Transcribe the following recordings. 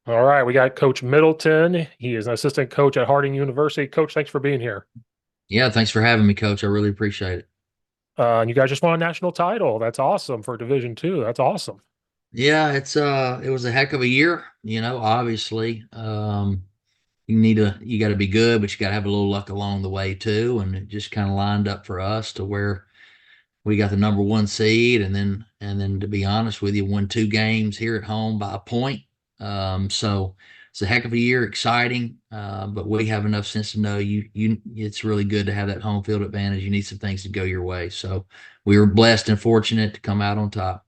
All right, we got Coach Middleton. He is an assistant coach at Harding University. Coach, thanks for being here. Yeah, thanks for having me, Coach. I really appreciate it. And you guys just won a national title. That's awesome for Division Two. That's awesome. Yeah, it was a heck of a year, obviously. You got to be good, but you got to have a little luck along the way too, and it just kind of lined up for us to where we got the number one seed, and then to be honest with you, won two games here at home by a point. So it's a heck of a year, exciting. But we have enough sense to know it's really good to have that home field advantage. You need some things to go your way. So we were blessed and fortunate to come out on top.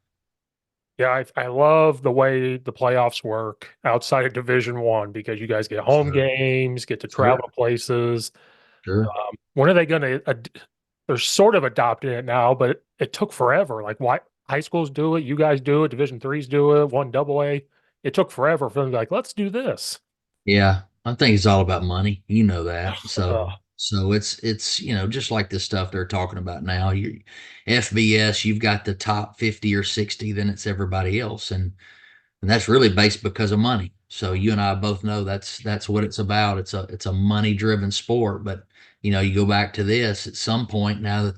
Yeah, I love the way the playoffs work outside of Division One because you guys get home Sure. games, get to Sure. travel places. Sure. When are they going to? They're sort of adopting it now, but it took forever. Like, why high schools do it, you guys do it, Division threes do it, one double A. It took forever for them to be like, let's do this. Yeah, I think it's all about money. You know that. Uh, So it's just like this stuff they're talking about now. You FBS, you've got the top 50 or 60, then it's everybody else. And that's really based because of money. So you and I both know that's what it's about. It's a money driven sport. But you go back to this at some point now that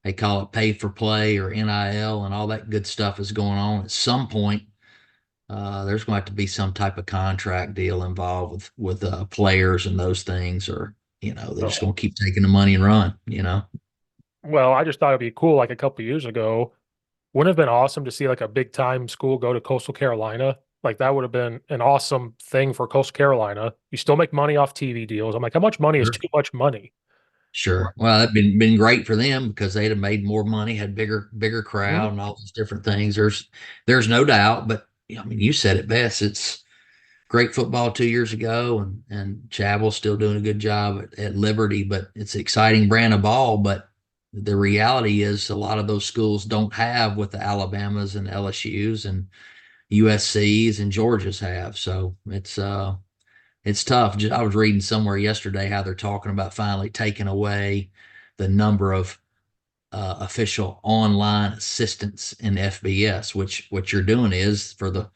they call it pay for play or NIL and all that good stuff is going on. At some point, there's going to have to be some type of contract deal involved with players and those things, or they're just oh. going to keep taking the money and run. Well, I just thought it'd be cool. Like a couple years ago, wouldn't have been awesome to see like a big time school go to Coastal Carolina. Like that would have been an awesome thing for Coastal Carolina. You still make money off TV deals. I'm like, how much money is Sure. too much money? Sure. Well, that'd been great for them because they'd have made more money, had bigger Mhm. crowd, and all these different things. There's no doubt, but I mean, you said it best. It's great football 2 years ago, and Chabel's still doing a good job at Liberty, but it's an exciting brand of ball. But the reality is, a lot of those schools don't have what the Alabamas and LSU's and USC's and Georgia's have. So it's tough. I was reading somewhere yesterday how they're talking about finally taking away the number of official online assistants in FBS, which what you're doing is for the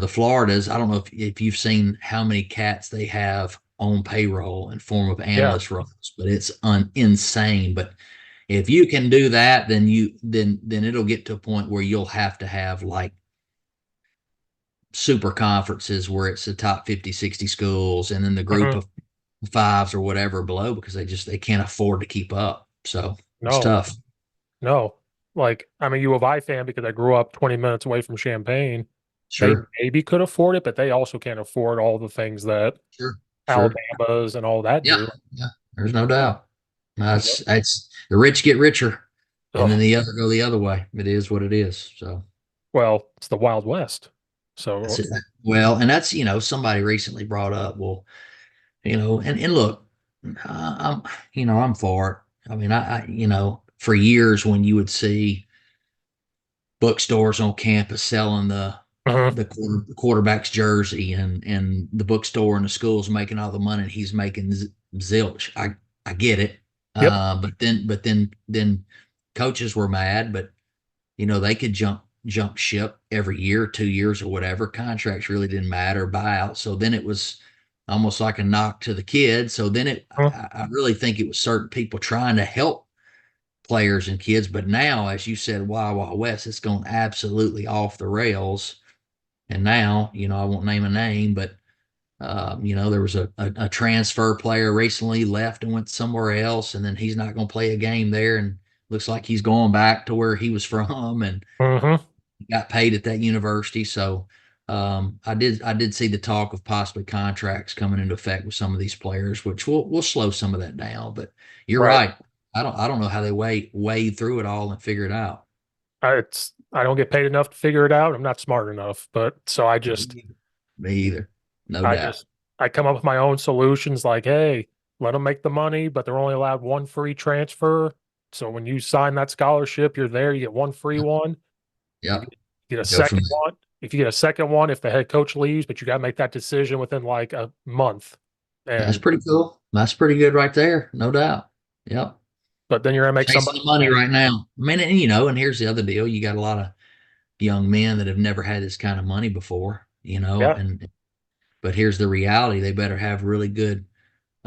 Floridas. I don't know if you've seen how many cats they have on payroll in form of Yeah. analyst roles, but it's insane. But if you can do that, then it'll get to a point where you'll have to have like super conferences where it's the top 50, 60 schools and then the group Mhm. of fives or whatever below because they can't afford to keep up. So it's No, tough. no. Like I'm a U of I fan because I grew up 20 minutes away from Champaign. They Sure. maybe could afford it, but they also can't afford all the things that Sure. Sure. Alabama's and all that Yeah. do. Yeah. There's no doubt. Yep. That's the rich get richer and then Ugh. the other go the other way. It is what it is. So Well, it's the Wild West. that's So, it. Well, and that's, somebody recently brought up, well, and look, I'm for it. I mean, for years when you would see bookstores on campus selling the mhm. the quarterback's jersey, and the bookstore and the school's making all the money and he's making zilch. I get it. Yep. But then coaches were mad, but they could jump ship every year, 2 years or whatever. Contracts really didn't matter, buyout. So then it was almost like a knock to the kid. So then Mhm. I really think it was certain people trying to help players and kids. But now, as you said, Wild Wild West, it's gone absolutely off the rails. And now, I won't name a name, but there was a transfer player recently left and went somewhere else, and then he's not going to play a game there, and looks like he's going back to where he was from, and Mhm. he got paid at that university. So I did see the talk of possibly contracts coming into effect with some of these players, which will slow some of that down. But you're Right. right. I don't know how they wade through it all and figure it out. I don't get paid enough to figure it out. I'm not smart enough, but so Me either. No I doubt. just I come up with my own solutions like, hey, let them make the money, but they're only allowed one free transfer. So when you sign that scholarship, you're there, you get one free Yep. one. If Yep. you get a Go from second there. one, if you get a second one, if the head coach leaves, but you got to make that decision within like a month. That's And pretty cool. That's pretty good right there. No doubt. Yep. but then you're gonna make Chasing somebody the money mad. right now. I mean, and here's the other deal. You got a lot of young men that have never had this kind of money before, Yeah. But here's the reality: they better have really good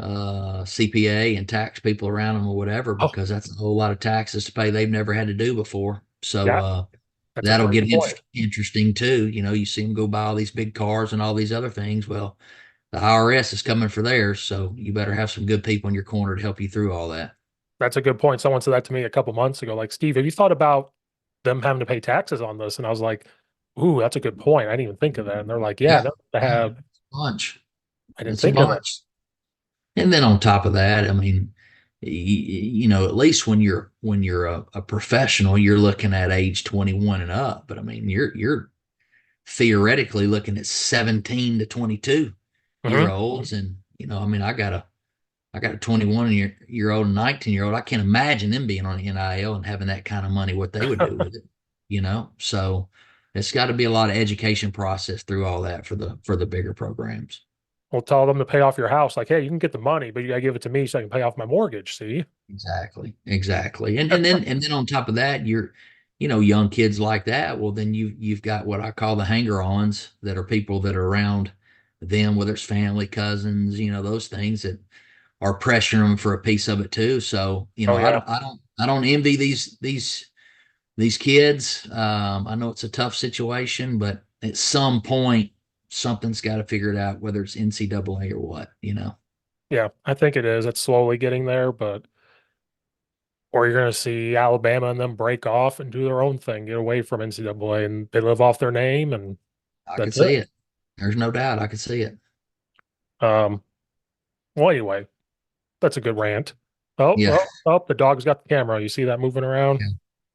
CPA and tax people around them or whatever, Oh, because that's a whole lot of taxes to pay they've never had to do before. So yeah, that's a that'll great get point. interesting too. You see them go buy all these big cars and all these other things. Well, the IRS is coming for theirs, so you better have some good people in your corner to help you through all that. That's a good point. Someone said that to me a couple months ago. Like, Steve, have you thought about them having to pay taxes on this? And I was like, ooh, that's a good point. I didn't even think of that. And they're like, yeah, Yeah, no, they yeah, have. it's a bunch. I didn't It's a think of it. bunch. And then on top of that, I mean, at least when you're a professional, you're looking at age 21 and up. But I mean, you're theoretically looking at 17 to 22 year Hmm. olds, and I mean, I got a 21-year old and 19-year old. I can't imagine them being on the NIL and having that kind of money. What they would do with it. So it's got to be a lot of education process through all that for the bigger programs. We'll tell them to pay off your house. Like, hey, you can get the money, but you got to give it to me so I can pay off my mortgage. See? Exactly. Exactly. And then on top of that, young kids like that, well, then you've got what I call the hanger-ons, that are people that are around them, whether it's family, cousins, those things that are pressuring them for a piece of it too. So, Oh, I yeah. don't envy these kids. I know it's a tough situation, but at some point something's got to figure it out, whether it's NCAA or what. Yeah, I think it is. It's slowly getting there, but or you're going to see Alabama and them break off and do their own thing, get away from NCAA, and they live off their name, and I could that's it. see it. There's no doubt I could see it. Um, well, anyway, that's a good rant. Oh, Yeah. oh, oh, the dog's got the camera. You see that moving around? Yeah.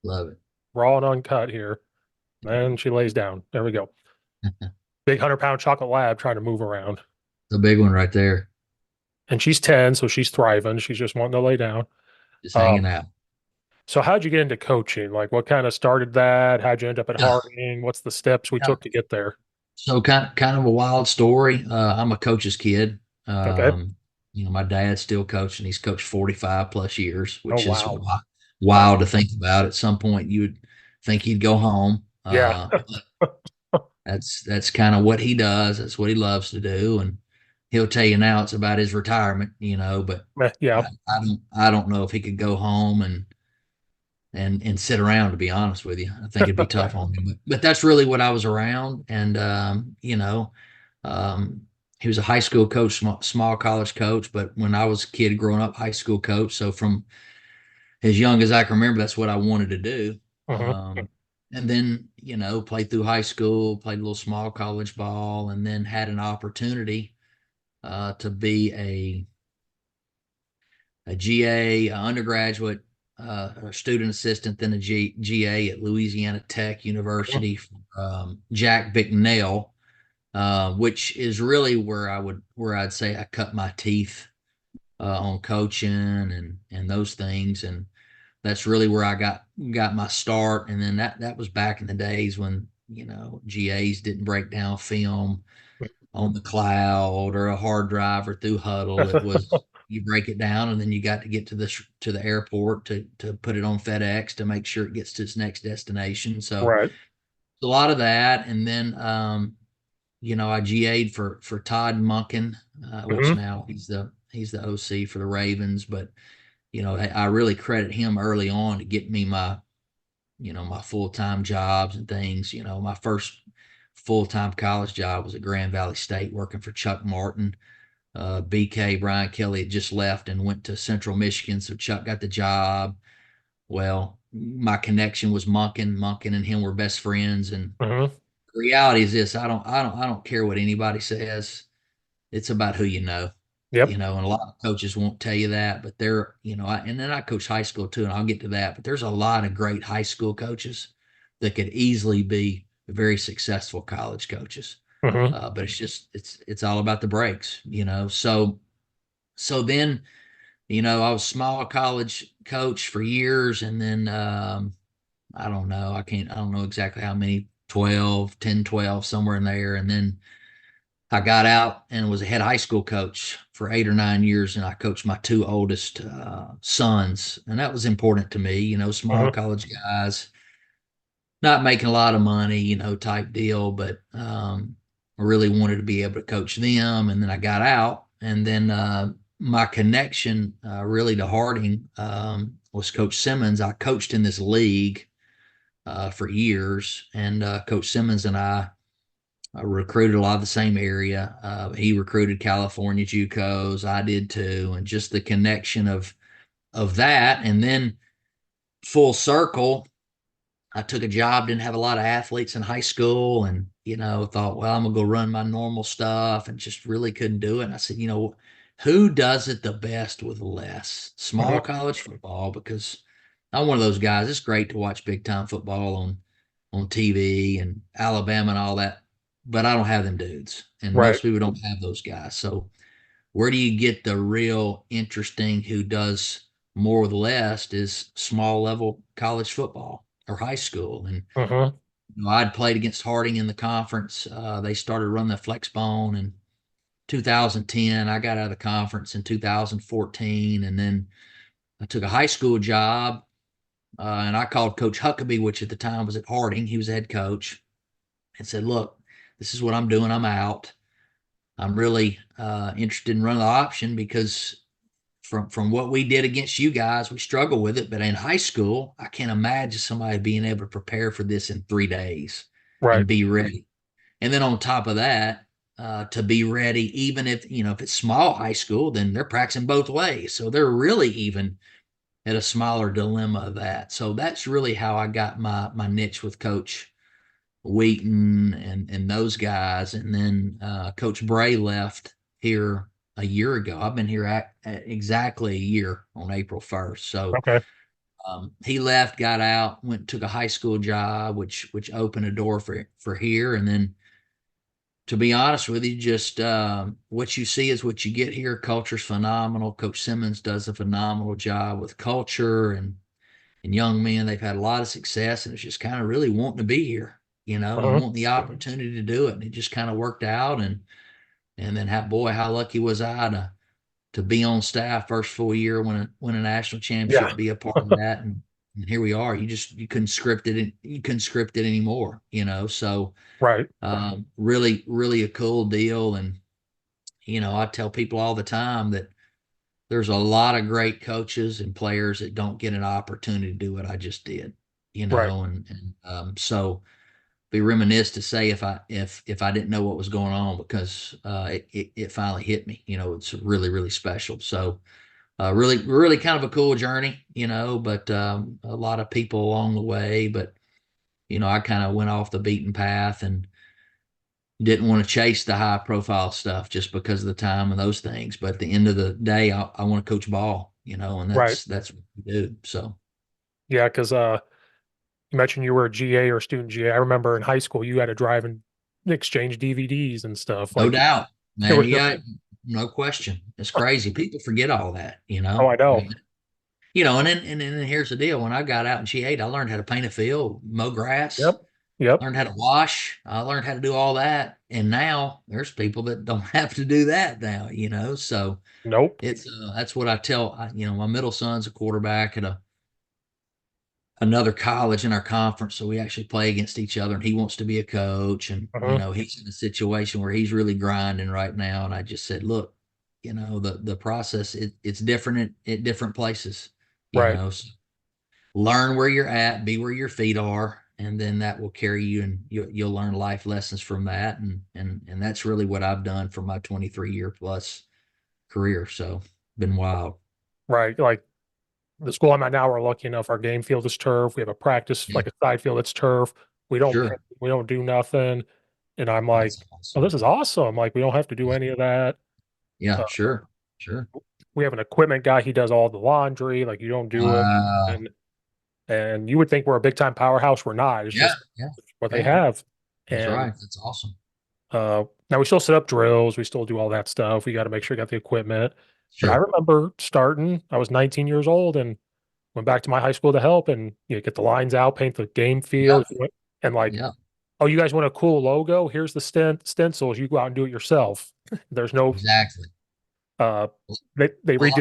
Love it. Raw and uncut here. And she lays down. There we go. Big 100-pound chocolate lab trying to move around. The big one right there, And she's 10, so she's thriving. She's just wanting to lay down. just hanging Um, out. so how'd you get into coaching? Like what kind of started that? How'd you end up at Yeah. Harding? What's the steps we Yeah. took to get there? So kind of a wild story. I'm a coach's kid. Okay. Um, my dad's still coaching. He's coached 45 plus years, Oh, which is wow. Wow. wild to think about. At some point, you would think he'd go home. Yeah. That's kind of what he does. That's what he loves to do, and he'll tell you now it's about his retirement. But Yeah. I don't know if he could go home and sit around, to be honest with you. I think it'd be tough on him. But that's really what I was around. And um, he was a high school coach, small college coach. But when I was a kid growing up, high school coach. So from as young as I can remember, that's what I wanted to do. Hmm. And then, played through high school, played a little small college ball, and then had an opportunity to be a GA, undergraduate, a student assistant, then a GA at Louisiana Tech University, Jack Bicknell, which is really where I'd say I cut my teeth on coaching and those things, and that's really where I got my start. And then that was back in the days when GAs didn't break down film on the cloud or a hard drive or through Huddle. It was you break it down, and then you got to get to the airport to put it on FedEx to make sure it gets to its next destination. So Right. a lot of that, and then I GA'd for Todd Monken, which Hmm. now he's the OC for the Ravens. But I really credit him early on to get me my full-time jobs and things. My first full-time college job was at Grand Valley State working for Chuck Martin. BK Brian Kelly had just left and went to Central Michigan, so Chuck got the job. Well, my connection was Monken. Monken and him were best friends, and Hmm. the reality is this: I don't care what anybody says. It's about who you know. Yep. And a lot of coaches won't tell you that, but and then I coach high school too, and I'll get to that. But there's a lot of great high school coaches that could easily be very successful college coaches. Hmm. But it's all about the breaks. So then, I was small college coach for years, and then I don't know, I don't know exactly how many, 12, 10, 12, somewhere in there, and then I got out and was a head high school coach for 8 or 9 years, and I coached my two oldest sons, and that was important to me. Small Hmm. college guys, not making a lot of money, type deal, but really wanted to be able to coach them. And then I got out, and then my connection really to Harding was Coach Simmons. I coached in this league for years, and Coach Simmons and I recruited a lot of the same area. He recruited California JUCOs. I did too, and just the connection of that, and then full circle. I took a job, didn't have a lot of athletes in high school, and thought, well, I'm gonna go run my normal stuff, and just really couldn't do it. And I said, who does it the best with less? Small Mhm. college football, because I'm one of those guys. It's great to watch big time football on TV and Alabama and all that, but I don't have them dudes, and Right. most people don't have those guys. So where do you get the real interesting who does more with less is small level college football or high school. And Mhm. I'd played against Harding in the conference. They started running the Flexbone in 2010. I got out of the conference in 2014, and then I took a high school job. And I called Coach Huckabee, which at the time was at Harding. He was the head coach, and said, "Look, this is what I'm doing. I'm out. I'm really interested in running the option because from what we did against you guys, we struggle with it. But in high school, I can't imagine somebody being able to prepare for this in 3 days Right. and be ready. And then on top of that, to be ready, even if it's small high school, then they're practicing both ways. So they're really even at a smaller dilemma of that. So that's really how I got my niche with Coach Wheaton and those guys. And then Coach Bray left here a year ago. I've been here exactly a year on April 1st. So Okay. he left, got out, went took a high school job, which opened a door for here. And then, to be honest with you, just what you see is what you get here. Culture's phenomenal. Coach Simmons does a phenomenal job with culture and young men. They've had a lot of success, and it's just kind of really wanting to be here, and Mhm. wanting the opportunity to do it. And it just kind of worked out. And then, how lucky was I to be on staff first full year, win a national championship, Yeah. be a part of that, and here we are. You couldn't script it. You couldn't script it anymore. So Right. really, really a cool deal. And I tell people all the time that there's a lot of great coaches and players that don't get an opportunity to do what I just did, Right. so be reminiscent to say if I didn't know what was going on, because it finally hit me. It's really, really special. So really, really kind of a cool journey, but a lot of people along the way. But I kind of went off the beaten path and didn't want to chase the high profile stuff just because of the time and those things. But at the end of the day, I want to coach ball, and Right. that's what we do. So Yeah, because you mentioned you were a GA or student GA. I remember in high school you had to drive and exchange DVDs and stuff. no Like doubt, it man. was just, Yeah, no question. It's crazy. People forget all that, oh, I know. And then here's the deal. When I got out in G8, I learned how to paint a field, mow grass, Yep. Yep. learned how to wash. I learned how to do all that. And now there's people that don't have to do that now. So Nope. it's that's what I tell. My middle son's a quarterback at another college in our conference, so we actually play against each other. And he wants to be a coach, and Mhm. he's in a situation where he's really grinding right now. And I just said, look, the process it's different at different places. Right. So learn where you're at, be where your feet are, and then that will carry you, and you'll learn life lessons from that. And that's really what I've done for my 23-year plus career. So been wild. Right. Like the school I'm at now, we're lucky enough. Our game field is turf. We have a practice, Yeah, like a side field that's turf. We don't sure. paint, we don't do nothing. And I'm That's like, oh, awesome. this is awesome. Like we don't have to do any of that. Yeah, Uh, sure. Sure. we have an equipment guy. He does all the laundry. Like you don't do it. Wow. And you would think we're a big time powerhouse. We're not. It's Yeah, just yeah, what they yeah. have. That's And right. That's awesome. now we still set up drills. We still do all that stuff. We got to make sure we got the equipment. But I Sure. remember starting. I was 19 years old and went back to my high school to help and get the lines out, paint the game Yeah, field, and like, yeah, oh, you guys want a cool logo? Here's the stencils. You go out and do it yourself. There's no exactly. uh they Well,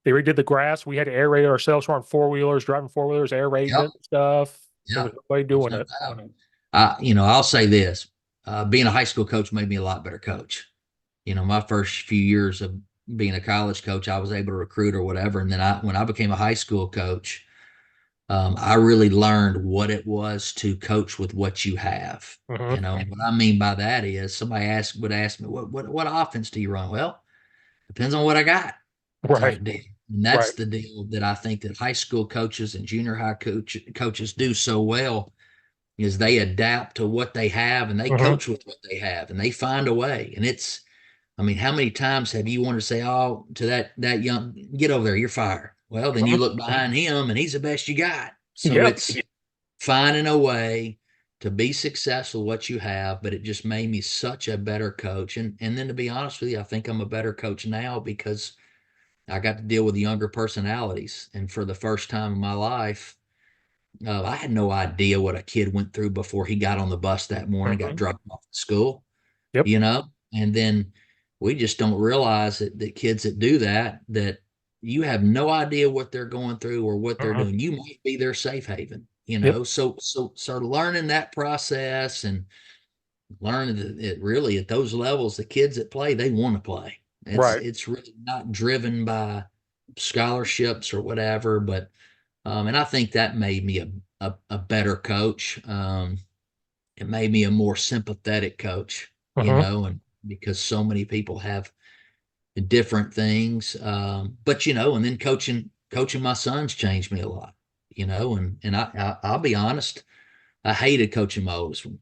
redid the grass. We had to aerate it ourselves. We're on four wheelers, driving four wheelers, aerating yep, it and stuff. There yeah. was nobody There's doing no it. doubt. I'll say this. being a high school coach made me a lot better coach. My first few years of being a college coach, I was able to recruit or whatever. And then when I became a high school coach, I really learned what it was to coach with what you have. Hmm. And what I mean by that is somebody would ask me, what offense do you run? Well, depends on what I got, Right. type deal. And that's Right. the deal that I think that high school coaches and junior high coaches do so well is they adapt to what they have and they Hmm. coach with what they have and they find a way. And I mean, how many times have you wanted to say, "Oh, to that young, get over there, you're fired." Well, then you Hmm. look behind him and he's the best you got. So Yep. it's finding a way to be successful what you have, but it just made me such a better coach. And then to be honest with you, I think I'm a better coach now because I got to deal with younger personalities. And for the first time in my life, I had no idea what a kid went through before he got on the bus that morning, got Hmm. dropped off at school, Yep. you know? And then we just don't realize that kids that do that, that you have no idea what they're going through or what they're Hmm. doing. You might be their safe haven, Yep. So learning that process and learning that it really at those levels, the kids that play, they want to play. It's Right. it's really not driven by scholarships or whatever, but and I think that made me a better coach. It made me a more sympathetic coach, Hmm. and because so many people have different things. But and then coaching my sons changed me a lot, and I'll be honest, I hated coaching my oldest one.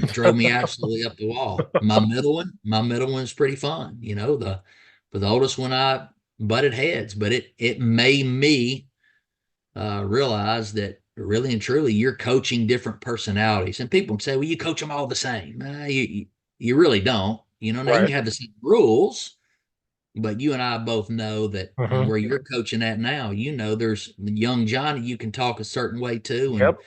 Drove me absolutely up the wall. My middle one's pretty fun, but the oldest one I butted heads, but it made me realize that really and truly you're coaching different personalities. And people say, well, you coach them all the same. You really don't. Now you Right. can have the same rules, but you and I both know that Hmm. where you're coaching at now, there's young Johnny you can talk a certain way to and Yep.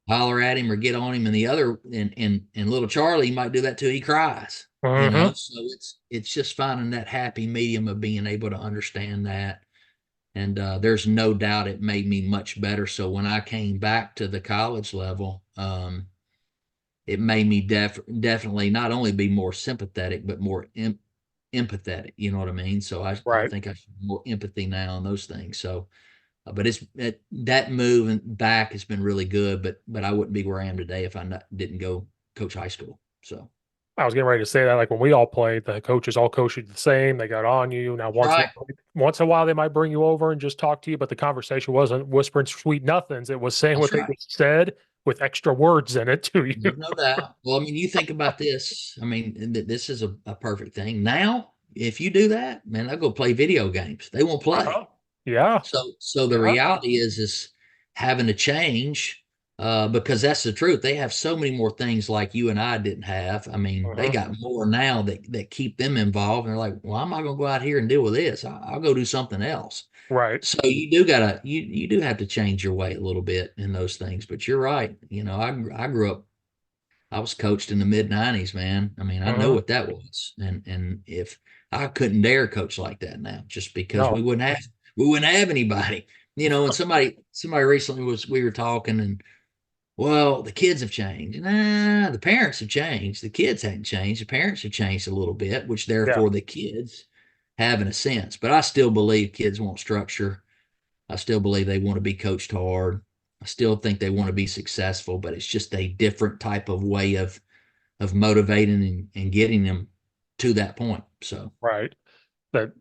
holler at him or get on him, and the other and little Charlie might do that till he cries. Hmm. So it's just finding that happy medium of being able to understand that. And there's no doubt it made me much better. So when I came back to the college level, it made me definitely not only be more sympathetic, but more empathetic. You know what I mean? So I Right. think I should have more empathy now on those things. So, but that move and back has been really good. But I wouldn't be where I am today if didn't go coach high school. So I was getting ready to say that, like when we all played, the coaches all coached you the same. They got on you. Now, that's right. once in a while, they might bring you over and just talk to you, but the conversation wasn't whispering sweet nothings. It was saying That's what they right. just said with extra words in it to you. There's no doubt. Well, I mean, you think about this. I mean, this is a perfect thing. Now, if you do that, man, they'll go play video games. They won't play. Uh-huh. Yeah. So the Yeah. reality is having to change because that's the truth. They have so many more things like you and I didn't have. I mean, they Hmm. got more now that keep them involved. And they're like, well, I'm not going to go out here and deal with this. I'll go do something else. Right. So you do have to change your way a little bit in those things. But you're right. I grew up. I was coached in the mid '90s, man. I mean, I know Hmm. what that was, and if I couldn't dare coach like that now, just because No. we wouldn't have anybody, And somebody recently we were talking, and well, the kids have changed. Nah, the parents have changed. The kids hadn't changed. The parents have changed a little bit, which Yeah. therefore the kids have in a sense. But I still believe kids want structure. I still believe they want to be coached hard. I still think they want to be successful, but it's just a different type of way of motivating and getting them to that point. So Right. That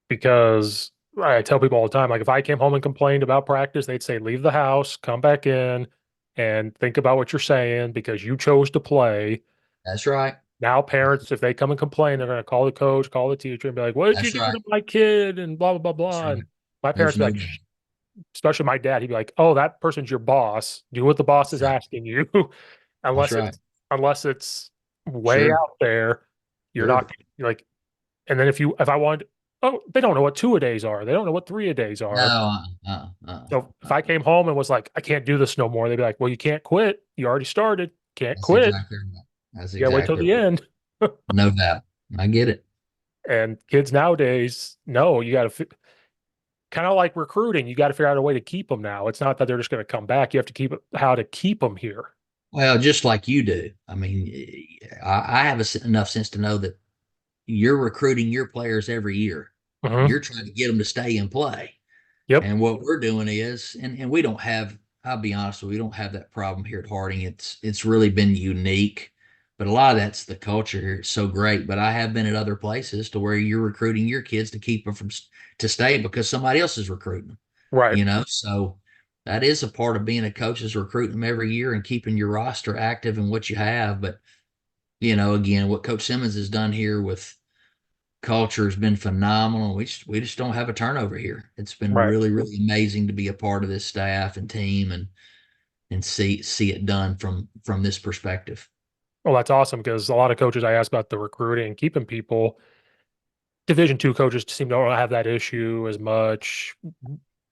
because I tell people all the time, like if I came home and complained about practice, they'd say, leave the house, come back in, and think about what you're saying because you chose to play. that's right. Now, parents, if they come and complain, they're going to call the coach, call the teacher, and be like, "What did you That's do right. to my kid?" And blah blah blah That's blah. right. And my There's parents be no like, doubt. especially my dad, he'd be like, "Oh, that person's your boss. Do what the boss That's is right. asking you." That's unless right. it's unless it's way Sure. out there, you're not Sure. you're like. And then if I wanted, oh, they don't know what two a days are. They don't know what three a days No. are. So if I came home and was like, I can't do this no more, they'd be like, well, you can't quit. You already started. Can't That's quit. exactly right. That's You gotta wait till exactly the right. end. No doubt. I get it. And kids nowadays, no, you got to kind of like recruiting. You got to figure out a way to keep them now. It's not that they're just going to come back. You have to keep how to keep them here. Well, just like you do. I mean, I have enough sense to know that you're recruiting your players every year. Hmm. You're trying to get them to stay and play. Yep. And what we're doing is, and we don't have, I'll be honest with you, we don't have that problem here at Harding. It's really been unique, but a lot of that's the culture here. It's so great. But I have been at other places to where you're recruiting your kids to keep them from to stay because somebody else is recruiting them. Right. So that is a part of being a coach is recruiting them every year and keeping your roster active in what you have. But again, what Coach Simmons has done here with culture has been phenomenal. We just don't have a turnover here. It's been Right. really, really amazing to be a part of this staff and team and see it done from this perspective. Well, that's awesome because a lot of coaches I ask about the recruiting and keeping people, Division II coaches seem to not have that issue as much.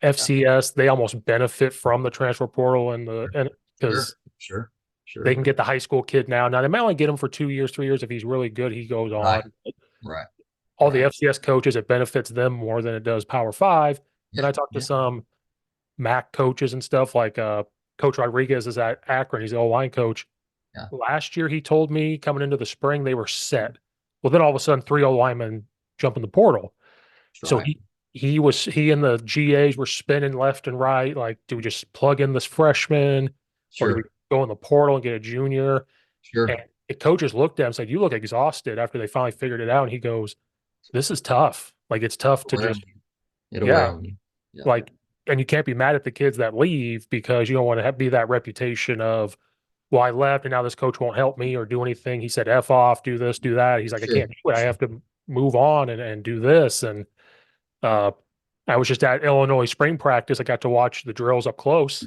Yeah, FCS, they almost benefit from the transfer portal and sure, because sure, they sure. can get the high school kid now. Now they might only get him for 2 years, 3 years. If he's really good, he goes Right, on. right, All the right. FCS coaches, it benefits them more than it does Power Five. Yeah, Then I talked to yeah, some MAC coaches and stuff like Coach Rodriguez is at Akron. He's the O-line coach. yeah. Last year, he told me coming into the spring they were set. Well, then all of a sudden, three O-linemen jump in the portal. That's So right. he and the GAs were spinning left and right. Like, do we just plug in this freshman, or do we Sure, go in the portal and get a junior? And sure. the coaches looked at him and said, "You look exhausted." After they finally figured it out, and he goes, "This is tough. Like, it's tough to Wear on just you. It'll yeah, wear on you. Yeah, like." And you can't be mad at the kids that leave because you don't want to be that reputation of, well, I left and now this coach won't help me or do anything. He said, F off, do this, do that. He's like, I sure, can't do it. I sure. have to move on and do this. And uh, I was just at Illinois spring practice. I got to watch the drills up close.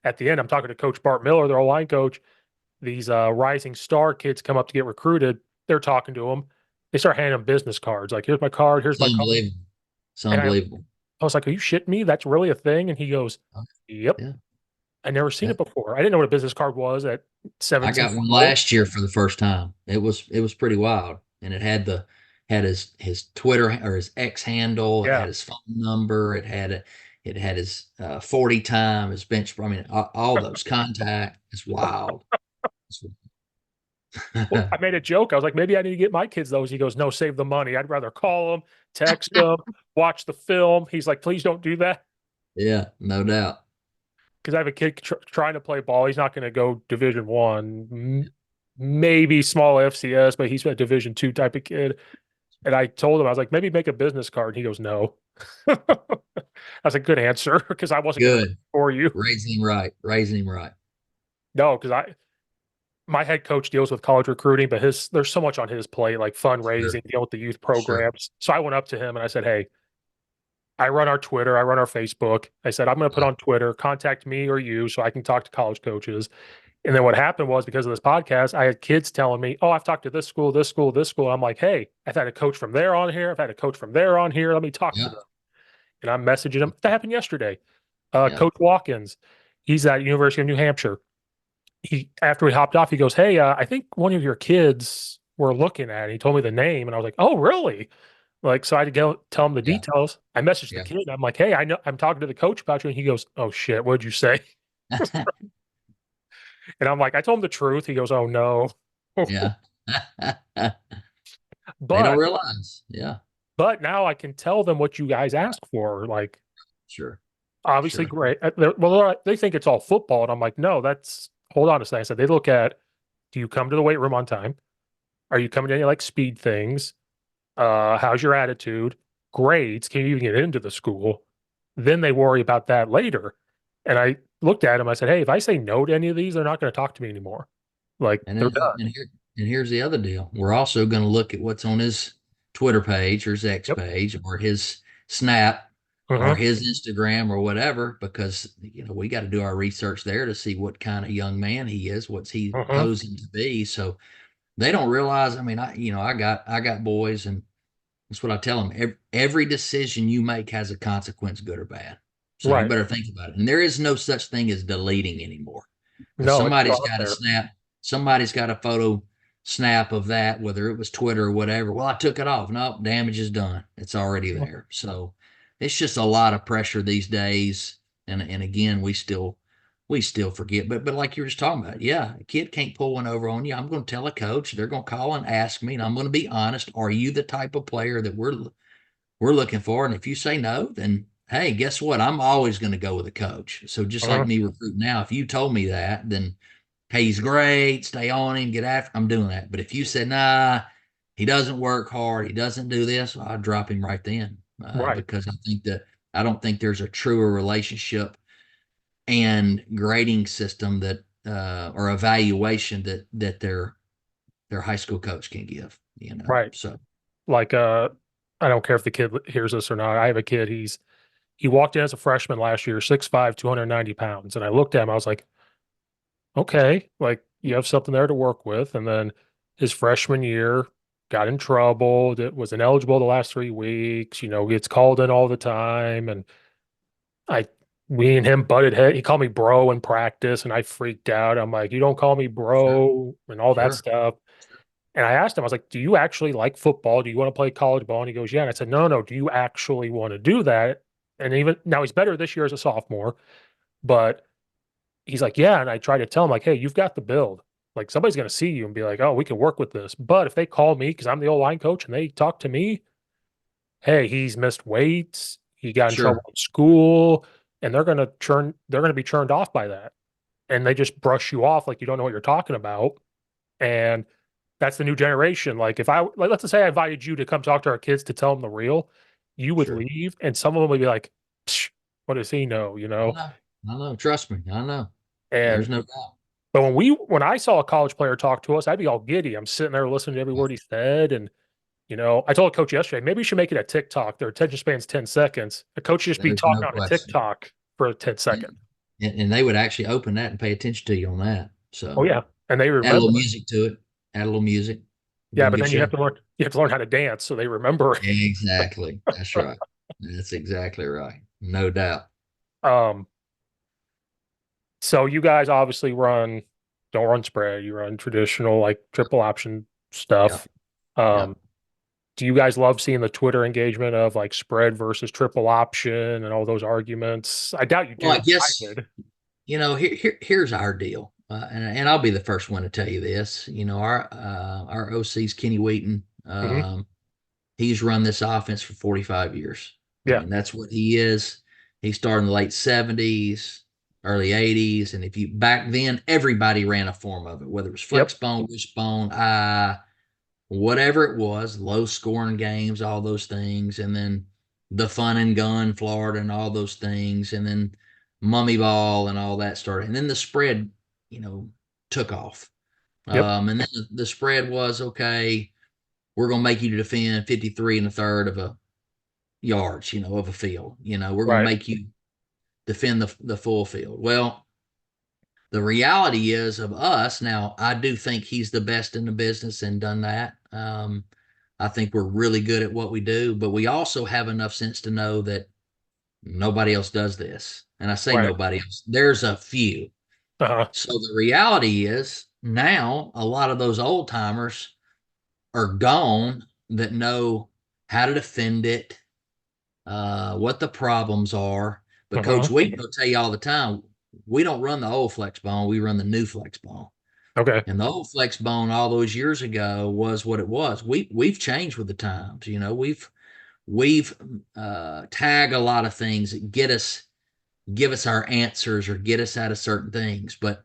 At the end, I'm talking to Coach Bart Miller, their line coach. These rising star kids come up to get recruited. They're talking to them. They start handing them business cards. Like, here's my card. Here's It's my card. unbelievable. It's And unbelievable. I was like, are you shitting me? That's really a thing? And he goes, Okay. yep. Yeah, I never seen yeah. it before. I didn't know what a business card was at I 17 got years one old. last year for the first time. It was pretty wild, and it had his Twitter or his X handle. It Yeah. had his phone number. It had his 40 time, his bench. I mean, all those contact. It's wild. Well, I made a joke. I was like, maybe I need to get my kids those. He goes, no, save the money. I'd rather call them, text them, watch the film. He's like, please don't do that Yeah, no doubt. because I have a kid trying to play ball. He's not going to go Division I, maybe small FCS, but he's a Division II type of kid. And I told him, I was like, maybe make a business card. And he goes, no. That's a good answer because I wasn't going to Good. for you. Raising him right. Raising him right. No, because my head coach deals with college recruiting, but there's so much on his plate, like Sure. fundraising, dealing with the youth Sure. programs. So I went up to him and I said, hey, I run our Twitter, I run our Facebook. I said, I'm going to put Yeah. on Twitter, contact me or you so I can talk to college coaches. And then what happened was because of this podcast, I had kids telling me, oh, I've talked to this school, this school, this school. I'm like, hey, I've had a coach from there on here. I've had a coach from there on here. Let me talk to Yeah. them. And I'm messaging them. That happened yesterday. Yeah. Coach Watkins, he's at University of New Hampshire. He after we hopped off, he goes, "Hey, I think one of your kids were looking at it." He told me the name, and I was like, "Oh, really?" Like, so I had to go tell him the Yeah. details. I messaged the Yeah. kid. And I'm like, "Hey, I know I'm talking to the coach about you," and he goes, "Oh shit, what'd you say?" And I'm like, "I told him the truth." He goes, "Oh no," Yeah. They don't but realize. Yeah. now I can tell them what you guys ask for. Like, Sure. obviously, Sure. great. They think it's all football, and I'm like, "No, that's hold on a second." I said they look at, do you come to the weight room on time? Are you coming to any like speed things? How's your attitude? Grades, can you even get into the school? Then they worry about that later. And I looked at him, I said, hey, if I say no to any of these, they're not going to talk to me anymore. Like And they're then, done. here's the other deal. We're also going to look at what's on his Twitter page or his X Yep. page or his Snap or Hmm. his Instagram or whatever, because we got to do our research there to see what kind of young man he is, what's he Hmm. posing to be. So they don't realize. I mean, I got boys, and that's what I tell them. Every decision you make has a consequence, good or bad. So you Right. better think about it. And there is no such thing as deleting anymore because No, it's not there. somebody's got a photo snap of that, whether it was Twitter or whatever. Well, I took it off. No, damage is done. It's already Mhm. there. So it's just a lot of pressure these days. And again, we still we still forget. But like you were just talking about, yeah, a kid can't pull one over on you. I'm going to tell a coach. They're going to call and ask me, and I'm going to be honest. Are you the type of player that we're looking for? And if you say no, then hey, guess what? I'm always going to go with a coach. So just like Uh-huh. me recruiting now, if you told me that, then hey, he's great, stay on him, get after. I'm doing that. But if you said nah, he doesn't work hard, he doesn't do this, well, I'd drop him right then Right. because I don't think there's a truer relationship and grading system that or evaluation that their high school coach can give. Right. So Like I don't care if the kid hears this or not. I have a kid, he walked in as a freshman last year, 6'5", 290 pounds. And I looked at him, I was like, okay, like you have something there to work with. And then his freshman year, got in trouble, was ineligible the last 3 weeks, gets called in all the time. And I, we and him butted head. He called me bro in practice, and I freaked out. I'm like, you don't call me sure, bro and all that sure, stuff. And I asked him, I was like, do you actually like football? Do you want to play college ball? And he goes, yeah. And I said, no, no, do you actually want to do that? And even now he's better this year as a sophomore, but he's like, yeah. And I tried to tell him, like, hey, you've got the build. Like somebody's going to see you and be like, oh, we can work with this. But if they call me because I'm the old line coach and they talk to me, hey, he's missed weights, he got in trouble sure, in school, and they're gonna be churned off by that. And they just brush you off like you don't know what you're talking about. And that's the new generation. Like if I like let's just say I invited you to come talk to our kids to tell them the real, you would sure. leave and some of them would be like, "Psh, what does he know, I know, I know. Trust me, I know. And There's no doubt. but when I saw a college player talk to us, I'd be all giddy. I'm sitting there listening to every word he said. And I told a coach yesterday, maybe you should make it a TikTok. Their attention span's 10 seconds. A coach should just be There's talking no on a question. TikTok for 10 seconds. And, and they would actually open that and pay attention to you on that. Oh So yeah. And they add a little remember. music to it. Add a little music. Yeah, Doing a but good then show. you have to learn how to dance so they remember. Exactly. That's right. That's exactly right. No doubt. um, so you guys obviously don't run spread, you run traditional like triple option Yep. stuff. Um, Yep. do you guys love seeing the Twitter engagement of like spread versus triple option and all those arguments? I doubt you Well, I do. I guess, did. here's our deal. And I'll be the first one to tell you this. Our OC's Kenny Wheaton. Hmm. He's run this offense for 45 years. I Yeah. mean, that's what he is. He started in the late 70s, early 80s. And if you back then, everybody ran a form of it, whether it was Yep. flexbone, wishbone, whatever it was, low scoring games, all those things. And then the fun and gun, Florida, and all those things. And then mummy ball and all that started. And then the spread, you know, took off. Yep. And then the spread was okay, we're going to make you defend 53 and a third of a yards, of a field. We're going to Right. make you defend the full field. Well, the reality is of us now, I do think he's the best in the business and done that. I think we're really good at what we do, but we also have enough sense to know that nobody else does this. And I say Right. nobody else, there's a few. Uh-huh. So the reality is now a lot of those old timers are gone that know how to defend it, what the problems are. But Coach Uh-huh. Wheaton will tell you all the time, we don't run the old flex bone, we run the new flex bone. Okay. And the old flex bone all those years ago was what it was. We've changed with the times. We've tag a lot of things that give us our answers or get us out of certain things. But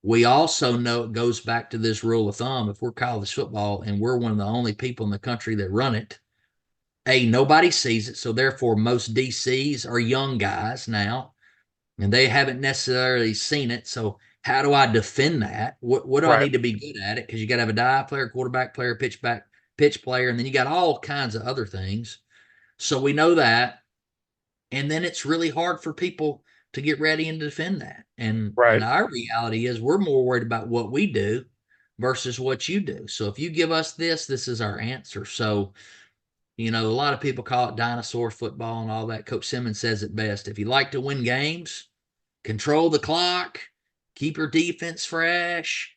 we also know it goes back to this rule of thumb. If we're college football and we're one of the only people in the country that run it, nobody sees it. So therefore, most DCs are young guys now, and they haven't necessarily seen it. So how do I defend that? What do I Right. need to be good at it? Because you got to have a dive player, quarterback player, pitch player, and then you got all kinds of other things. So we know that, and then it's really hard for people to get ready and defend that. And Right. our reality is we're more worried about what we do versus what you do. So if you give us this, this is our answer. So a lot of people call it dinosaur football and all that. Coach Simmons says it best. If you like to win games, control the clock, keep your defense fresh,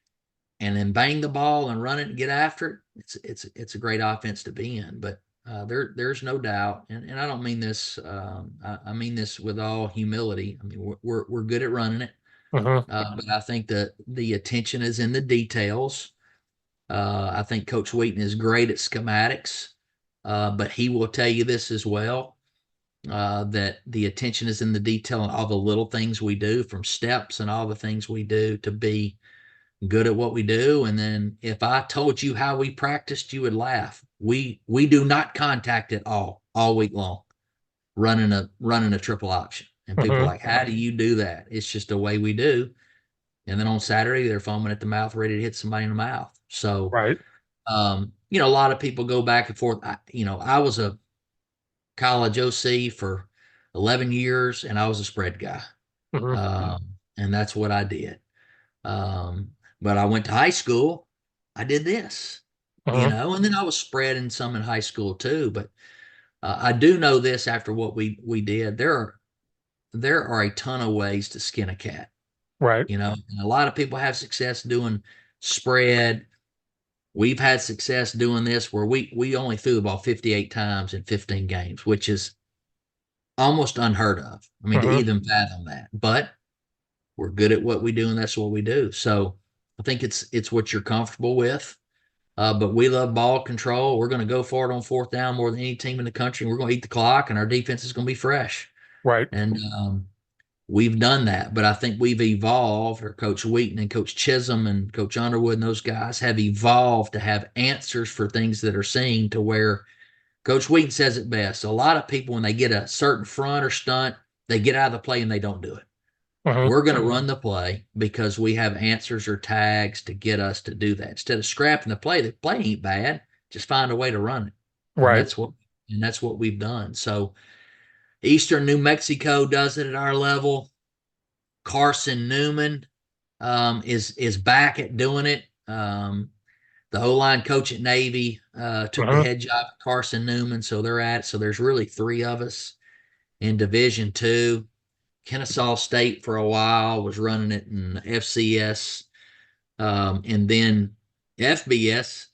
and then bang the ball and run it and get after it. It's a great offense to be in. But there's no doubt, and I don't mean this. I mean this with all humility. I mean we're good at running it. Mm-hmm. But I think that the attention is in the details. I think Coach Wheaton is great at schematics, but he will tell you this as well, that the attention is in the detail and all the little things we do, from steps and all the things we do to be good at what we do. And then if I told you how we practiced, you would laugh. We do not contact at all week long, running a triple option. And people are Mm-hmm. like, how do you do that? It's just a way we do. And then on Saturday, they're foaming at the mouth, ready to hit somebody in the mouth. So, Right. a lot of people go back and forth. I was a college OC for 11 years, and I was a spread guy. Mm-hmm. And that's what I did. Um, but I went to high school. I did this, Mm-hmm. and then I was spreading some in high school too. But I do know this after what we did. There are a ton of ways to skin a cat. Right. And a lot of people have success doing spread. We've had success doing this where we only threw the ball 58 times in 15 games, which is almost unheard of. I mean, to Mm-hmm. even fathom that. But we're good at what we do, and that's what we do. So I think it's what you're comfortable with. But we love ball control. We're going to go for it on fourth down more than any team in the country. We're going to eat the clock, and our defense is going to be fresh. Right. And we've done that. But I think we've evolved, or Coach Wheaton and Coach Chisholm and Coach Underwood and those guys have evolved to have answers for things that are seen, to where Coach Wheaton says it best. A lot of people, when they get a certain front or stunt, they get out of the play and they don't do it. Mm-hmm. We're going to run the play because we have answers or tags to get us to do that. Instead of scrapping the play ain't bad. Just find a way to run it. And Right. that's what we've done. So Eastern New Mexico does it at our level. Carson Newman is back at doing it. The O-line coach at Navy took the Mm-hmm. head job at Carson Newman, so they're at it. So there's really three of us in Division Two. Kennesaw State for a while was running it in FCS, and then FBS.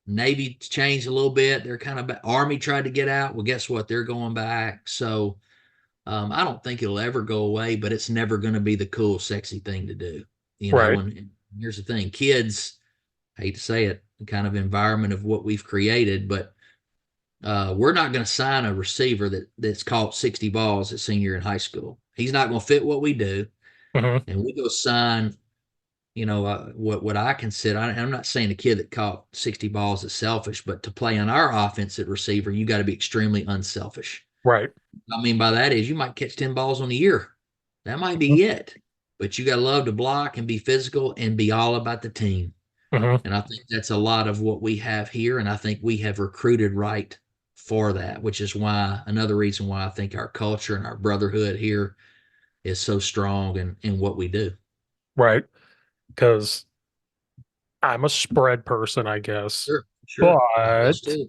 Navy changed a little bit. They're kind of Army tried to get out. Well, guess what? They're going back. So I don't think it'll ever go away, but it's never going to be the cool, sexy thing to do. Right. And here's the thing: kids, I hate to say it, the kind of environment of what we've created, but we're not going to sign a receiver that's caught 60 balls at senior in high school. He's not going to fit what we do, Mm-hmm. and we go sign. What I consider. I'm not saying a kid that caught 60 balls is selfish, but to play on our offensive receiver, you got to be extremely unselfish. Right. What I mean by that is you might catch 10 balls on a year. That might be it, but you got to love to block and be physical and be all about the team. Mm-hmm. And I think that's a lot of what we have here. And I think we have recruited right for that, which is another reason why I think our culture and our brotherhood here is so strong in what we do. Right. Because I'm a spread person, I guess. Sure, sure. I was But too. Yeah,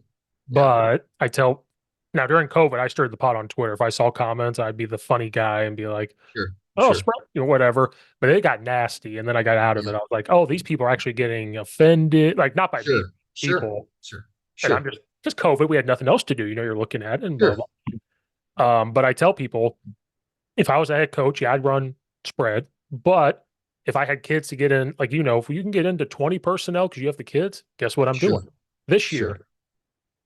but I tell now during COVID, I stirred the pot on Twitter. If I saw comments, I'd be the funny guy and be like, sure, "Oh, sure. spread, whatever." But it got nasty, and then I got out of it. Yeah, I was like, "Oh, these people are actually getting offended, like not by me, sure, sure, people." sure, And I'm sure, just COVID. We had nothing else to do. You're looking at it and blah sure, blah. But I tell people if I was a head coach, yeah, I'd run spread. But if I had kids to get in, like if you can get into 20 personnel because you have the kids, guess what I'm sure, doing this sure. year?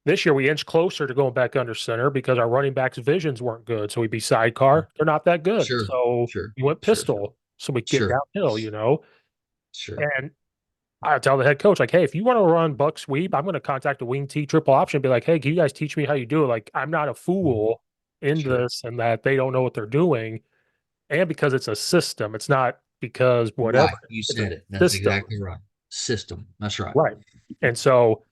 This year we inch closer to going back under center because our running backs' visions weren't good. So we'd be sidecar. They're not that good. Sure, So sure, we went sure, pistol. So we get sure, downhill. sure, And I tell the head coach, like, hey, if you want to run buck sweep, I'm going to contact the wing T triple option and be like, hey, can you guys teach me how you do it? Like, I'm not a fool in sure. this and that they don't know what they're doing. And because it's a system, it's not because whatever, Right. You it's a said it. That's system. exactly right. System. That's right. Right. And so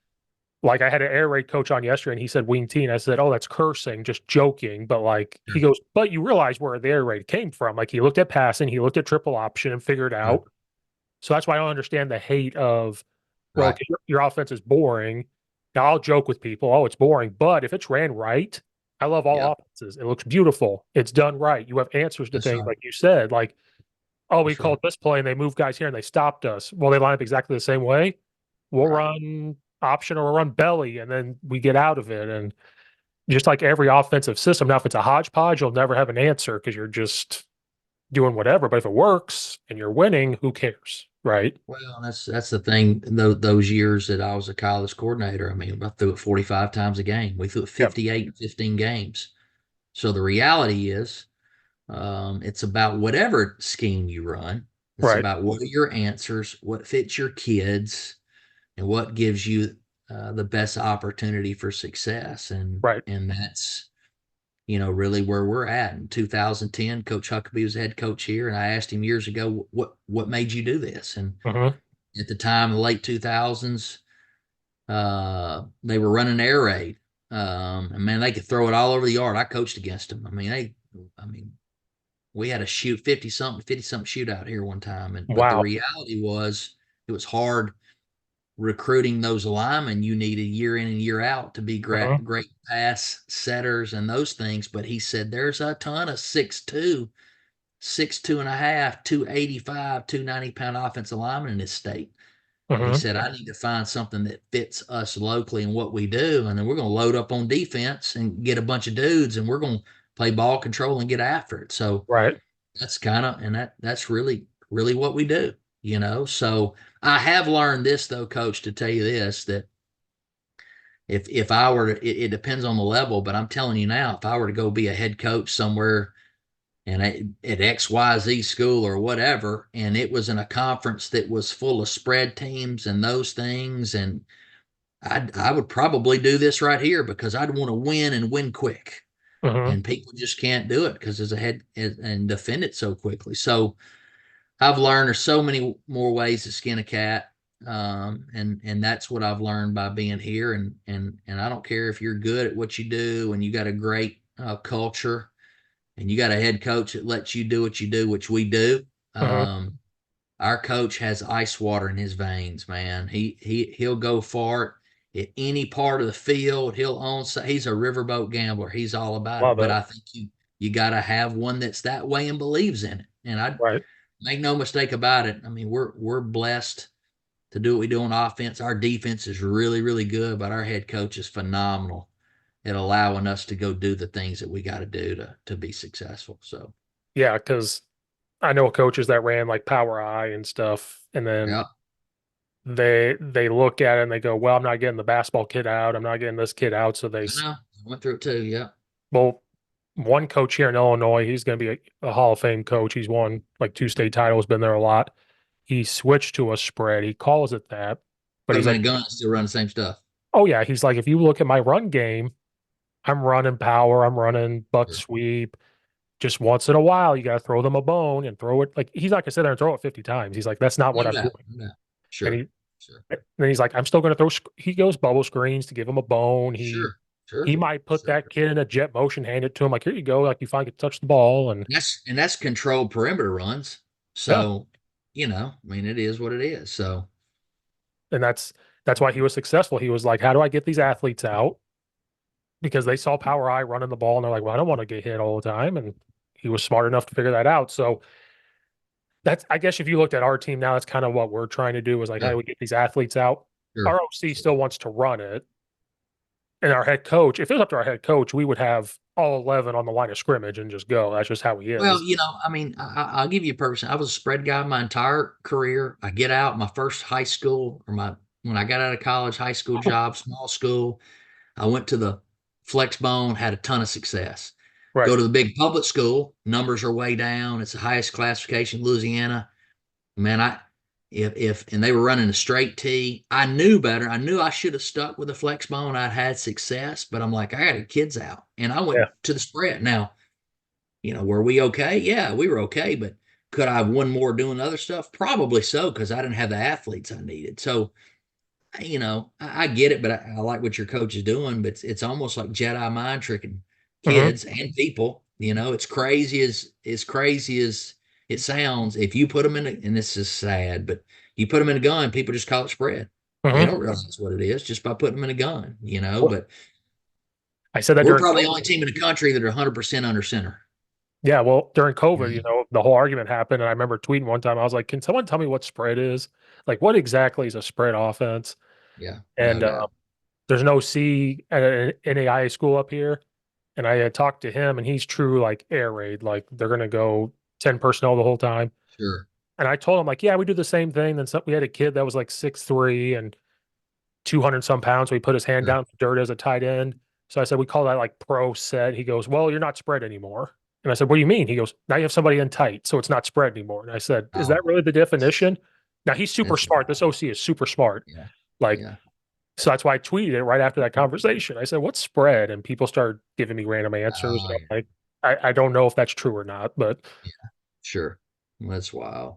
like I had an air raid coach on yesterday and he said wing T. And I said, oh, that's cursing, just joking. But like he Sure, goes, but you realize where the air raid came from. Like he looked at passing, he looked at triple option and figured sure. out. So that's why I don't understand the hate of, well, Right. okay, your offense is boring. Now I'll joke with people, oh, it's boring. But if it's ran right, I love Yeah. all offenses. It looks beautiful. It's done right. You have answers to That's things right. like you said, like, oh, we That's right. called this play and they moved guys here and they stopped us. Well, they line up exactly the same way. We'll Right. run option or we'll run belly and then we get out of it. And just like every offensive system, now if it's a hodgepodge, you'll never have an answer because you're just doing whatever. But if it works and you're winning, who cares? Right. Well, that's the thing. Those years that I was a college coordinator, I mean, I threw it 45 times a game. We threw it Yep. 58 in 15 games. So the reality is, it's about whatever scheme you run. It's Right. about what are your answers, what fits your kids, and what gives you the best opportunity for success. Right. And that's really where we're at. In 2010, Coach Huckabee was the head coach here, and I asked him years ago, what made you do this? And Hmm. at the time, the late 2000s, they were running air raid. And man, they could throw it all over the yard. I coached against them. I mean, we had a 50 something shootout here one time. But the Wow. reality was it was hard recruiting those linemen. You needed year in and year out to be great, Hmm. great pass setters and those things. But he said there's a ton of 6'2", 6'2" and a half, 285, 290-pound offensive linemen in this state. And he Hmm. said, I need to find something that fits us locally and what we do. And then we're going to load up on defense and get a bunch of dudes and we're going to play ball control and get after it. So Right. that's kind of, and that's really, really what we do. So I have learned this though, coach, to tell you this, that if I were to, it depends on the level, but I'm telling you now, if I were to go be a head coach somewhere and at XYZ school or whatever, and it was in a conference that was full of spread teams and those things, and I would probably do this right here because I'd want to win and win quick. Hmm. And people just can't do it because as a head and defend it so quickly. So I've learned there's so many more ways to skin a cat. And that's what I've learned by being here. And I don't care if you're good at what you do and you got a great culture and you got a head coach that lets you do what you do, which we do. Hmm. Um, our coach has ice water in his veins, man. He'll go far at any part of the field. He'll own. He's a riverboat gambler. He's all about it. Love But it. I think you got to have one that's that way and believes in it. And I Right. make no mistake about it. I mean, we're blessed to do what we do on offense. Our defense is really really good, but our head coach is phenomenal at allowing us to go do the things that we got to do to be successful. So Yeah. Because I know coaches that ran like Power I and stuff, and then yeah, they look at it and they go, "Well, I'm not getting the basketball kid out. I'm not getting this kid out." So I know. I went through it too. Yeah, well, one coach here in Illinois, he's going to be a Hall of Fame coach. He's won like two state titles, been there a lot. He switched to a spread. He calls it that, but put he's them in like, a gun, still run the same stuff. "Oh yeah," he's like, "If you look at my run game, I'm running power, I'm running buck Sure. sweep. Just once in a while, you got to throw them a bone and throw it." Like he's not gonna sit there and throw it 50 times. He's like, "That's not what No I'm doubt. doing." No doubt. And Sure. Sure. then he's like, "I'm still gonna throw." He goes bubble screens to give him a bone. He Sure. Sure. he might put Sure. that kid in a jet motion, hand it to him like, "Here you go." Like you finally get to touch the ball, and That's controlled perimeter runs. yeah, So, I mean, it is what it is. So, and that's why he was successful. He was like, "How do I get these athletes out?" Because they saw Power I running the ball, and they're like, "Well, I don't want to get hit all the time." And he was smart enough to figure that out. So that's, I guess, if you looked at our team now, that's kind of what we're trying to do is like, how yeah, do we get these athletes out? Our sure. OC Sure. still wants to run it, and our head coach, if it was up to our head coach, we would have all 11 on the line of scrimmage and just go. That's just how he Well, is. I mean, I'll give you a person. I was a spread guy my entire career. I get out my first high school or when I got out of college, high school job, small school. I went to the Flexbone, had a ton of success. Right. Go to the big public school, numbers are way down. It's the highest classification in Louisiana. Man, if and they were running a straight T, I knew better. I knew I should have stuck with the flex bone. I'd had success, but I'm like, I got the kids out, and I went Yeah. to the spread. Now, were we okay? Yeah, we were okay, but could I have won more doing other stuff? Probably so, because I didn't have the athletes I needed. So, I get it, but I like what your coach is doing. But it's almost like Jedi mind tricking Hmm. kids and people. It's crazy as it sounds. If you put them and this is sad, but you put them in a gun, people just call it spread. They Hmm. don't realize what it is just by putting them in a gun. Well, But I said that we're during probably the COVID. only team in the country that are 100% under center. Yeah, well, during COVID, Yeah, the whole argument happened, and I remember tweeting one time. I was like, "Can someone tell me what spread is? Like, what exactly is a spread offense?" yeah, And no doubt. there's no C at an NAIA school up here, and I had talked to him, and he's true like air raid. Like they're gonna go 10 personnel the whole time. Sure. And I told him like, yeah, we do the same thing. Then we had a kid that was like 6'3" and 200 some pounds. So he put his hand Sure. down in the dirt as a tight end. So I said, we call that like pro set. He goes, well, you're not spread anymore. And I said, what do you mean? He goes, now you have somebody in tight, so it's not spread anymore. And I said, is that Oh, really the definition? Now he's super that's smart. This wild. OC is super smart. Yeah. Like, Yeah. so that's why I tweeted it right after that conversation. I said, what's spread? And people started giving me random answers. And Oh, I'm like, I don't know if that's true or not, but yeah. Sure. That's wild.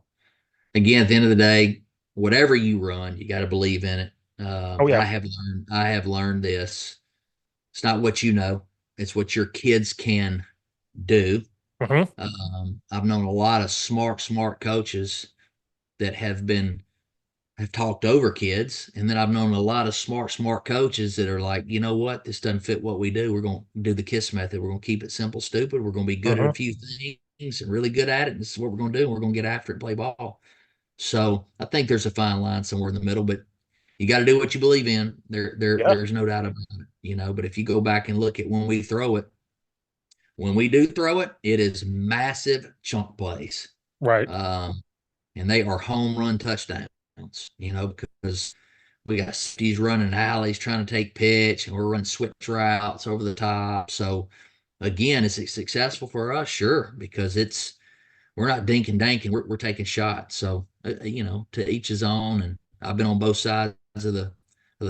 Again, at the end of the day, whatever you run, you got to believe in it. oh yeah. I have learned this. It's not what you know; it's what your kids can do. Hmm. I've known a lot of smart coaches that have talked over kids, and then I've known a lot of smart coaches that are like, you know what, this doesn't fit what we do. We're going to do the KISS method. We're going to keep it simple, stupid. We're going to be good at a Hmm. few things and really good at it. And this is what we're going to do. And we're going to get after it and play ball. So I think there's a fine line somewhere in the middle, but you got to do what you believe in. Yeah. There's no doubt about it, But if you go back and look at when we do throw it, it is massive chunk plays, Right. um, and they are home run touchdowns. Because we got safeties running alleys trying to take pitch, and we're running switch routes over the top. So again, is it successful for us? Sure, because we're not dink and danking. We're taking shots. So to each his own. And I've been on both sides of the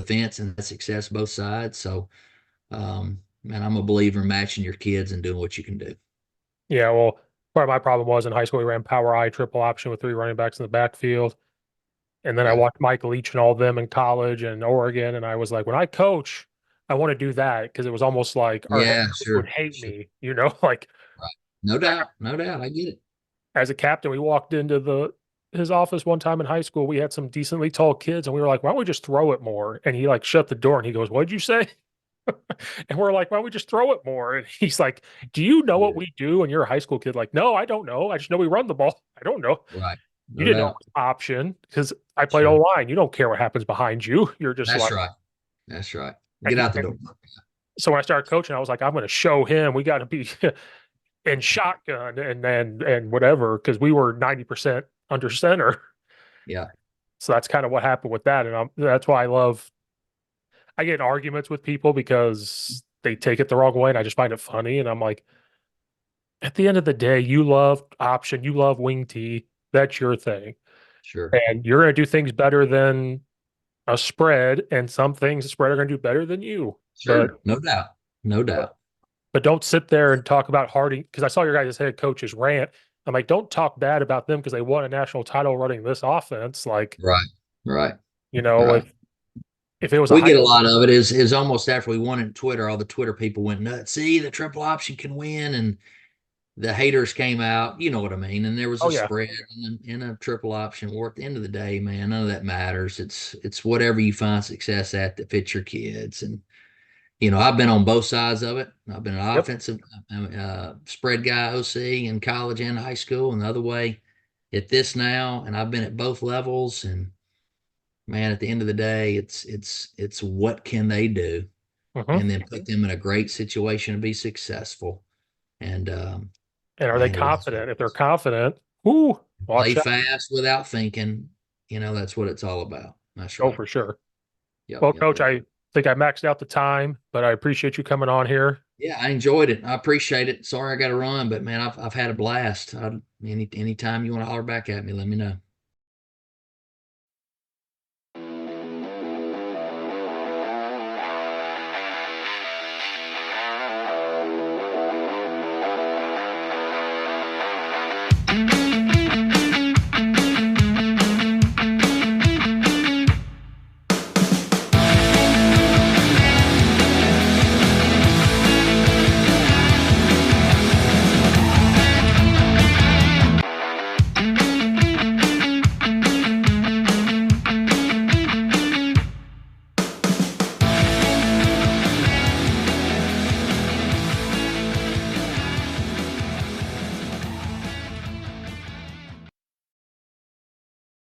fence and had success both sides. So man, I'm a believer in matching your kids and doing what you can do. Yeah. Well, part of my problem was in high school, we ran power I triple option with three running backs in the backfield. And then I Yeah. watched Mike Leach and all of them in college and Oregon. And I was like, when I coach, I want to do that because it was almost like our head Yeah, coach would sure. hate Sure. me, like Right. No doubt. No doubt. I get it. as a captain, we walked into the his office one time in high school. We had some decently tall kids, and we were like, "Why don't we just throw it more?" And he like shut the door, and he goes, "What'd you say?" And we're like, "Why don't we just throw it more?" And he's like, "Do you know what Yeah. we do?" And you're a high school kid, like, "No, I don't know. I just know we run the ball. I don't know." Right. You No didn't know doubt. it was option because I played O Sure. line. You don't care what happens behind you. You're just That's like, right. That's right. Get and, out the and door. so when I started coaching, I was like, I'm going to show him we got to be in shotgun and whatever because we were 90% under center. Yeah. So that's kind of what happened with that, and that's why I get in arguments with people because they take it the wrong way, and I just find it funny. And I'm like, at the end of the day, you love option, you love wing tee, that's your thing, Sure. and you're going to do things better than a spread, and some things a spread are going to do better than you. But Sure. No doubt. No but doubt. but don't sit there and talk about Harding because I saw your guys' head coaches rant. I'm like, don't talk bad about them because they won a national title running this offense. Like, Right. Right. you know, Right. if it was a We high, get a lot of it is almost after we won it Twitter, all the Twitter people went nuts. See, the triple option can win, and the haters came out. You know what I mean? And there was oh a yeah, spread and a triple option war. At the end of the day, man, none of that matters. It's whatever you find success at that fits your kids. And I've been on both sides of it. I've been an yep, offensive spread guy, OC, in college and high school, and the other way at this now. And I've been at both levels. And man, at the end of the day, it's what can they do, hmm. and then put them in a great situation to be successful. And And are they man, it is confident? If they're confident, whoo, play watch out. fast without thinking. That's what it's all about. That's Oh, right. for sure. Yep. Well, Yep. Coach, Yep. I think I maxed out the time, but I appreciate you coming on here. Yeah, I enjoyed it. I appreciate it. Sorry I got to run, but man, I've had a blast. Anytime you want to holler back at me, let me know.